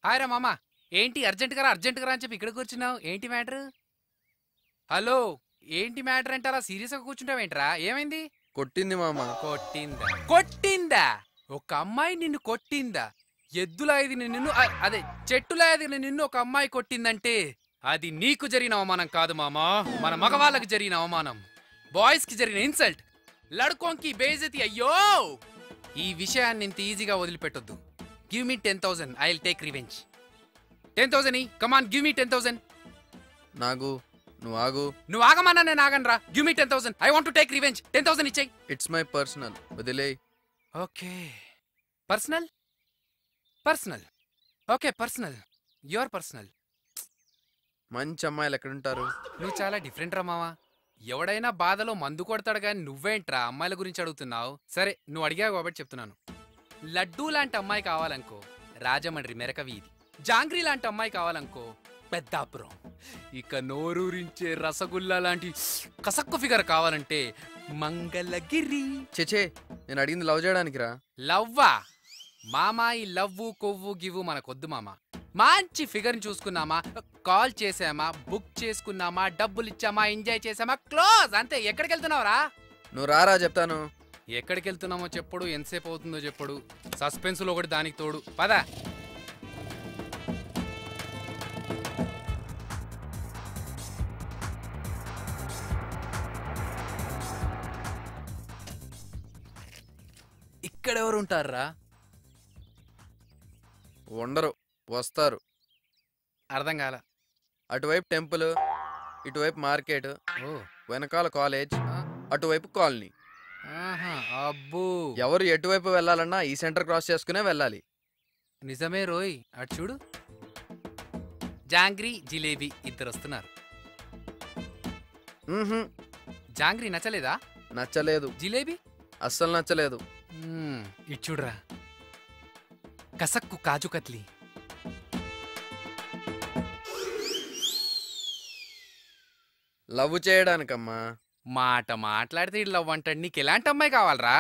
Hi రా మామ. ఏంటి అర్జెంట్ గా అని చెప్పి ఇక్కడ కూర్చున్నావు? ఏంటి మ్యాటర్? హలో, ఏంటి మ్యాటర్ అంటే అలా సీరియస్గా కూర్చుంటావేంట్రా? ఏమైంది? కొట్టింది మామ. కొట్టిందా? ఒక అమ్మాయి నిన్ను కొట్టిందా? ఎద్దులా ఎదిగిన నిన్ను అదే చెట్టులా ఎదిగిన నిన్ను ఒక అమ్మాయి కొట్టిందంటే అది నీకు జరిగిన అవమానం కాదు మామా, మన మగవాళ్ళకి జరిగిన అవమానం, బాయ్స్ కి జరిగిన ఇన్సల్ట్, లడుకోంకి బేజతి. అయ్యో, ఈ విషయాన్ని ఇంత ఈజీగా వదిలిపెట్టొద్దు. Give me 10,000, I will take revenge. 10,000 come on, give me 10,000. Nagu నువ్వు ఆగు. నువ్వు ఆగమన్నా నేను ఆగనరా. Give me 10,000, I want to take revenge. 10,000 ఇచ్చేయి. ఇట్స్ మై పర్సనల్, వదిలే. Okay personal, personal. Okay personal, your personal. మంచి అమ్మాయిలు ఎక్కడుంటారు? నువ్వు చాలా డిఫరెంట్ రా మావా. ఎవడైనా బాధలో మందు కొడతాడు కానీ నువ్వేంట్రా అమ్మాయిల గురించి అడుగుతున్నావు? సరే నువ్వు అడిగావు కాబట్టి చెప్తున్నాను. లడ్డూ లాంటి అమ్మాయి కావాలనుకో రాజమండ్రి మెరక వీధి. జాంగ్రీ లాంటి అమ్మాయి కావాలనుకో పెద్దాపురం. ఇక నోరూరించే రసగుల్లా లాంటి కసక్కు ఫిగర్ కావాలంటే మంగళగిరి. చెచే, నేను అడిగింది లవ్ చేయడానికి రా. లవ్వా మామా? ఈ లవ్వు కొవ్వు గివ్వు మనకొద్దు మామా. మంచి ఫిగర్ని చూసుకున్నామా, కాల్ చేసామా, బుక్ చేసుకున్నామా, డబ్బులు ఇచ్చామా, ఎంజాయ్ చేసామా, క్లోజ్ అంతే. ఎక్కడికి వెళ్తున్నావురా? నువ్వు రారా చెప్తాను. ఎక్కడికి వెళ్తున్నామో చెప్పుడు, ఎంతసేపు అవుతుందో చెప్పుడు, సస్పెన్స్లో ఒకటి దానికి తోడు. పదా. ఇక్కడెవరు ఉంటారా? ఉండరు, వస్తారు. అర్థం కాల. అటువైపు టెంపుల్, ఇటువైపు మార్కెట్, ఓ, వెనకాల కాలేజ్, అటువైపు కాలనీ. ఆహా, అబ్బో. ఎవరు ఎటువైపు వెళ్ళాలన్నా ఈ సెంటర్ క్రాస్ చేసుకునే వెళ్ళాలి. నిజమే రోయ్. అటు చూడు, జాంగ్రీ జిలేబీ ఇద్దరు వస్తున్నారు. జాంగ్రీ నచ్చలేదా? నచ్చలేదు. జిలేబీ అస్సలు నచ్చలేదు. ఇటు చూడరా, కసక్కు కాజు కత్లీ. లవ్ చేయడానికమ్మా. మాట మాట్లాడితే ఇట్లా వంటాడు. నీకు ఎలాంటి అమ్మాయి కావాలరా?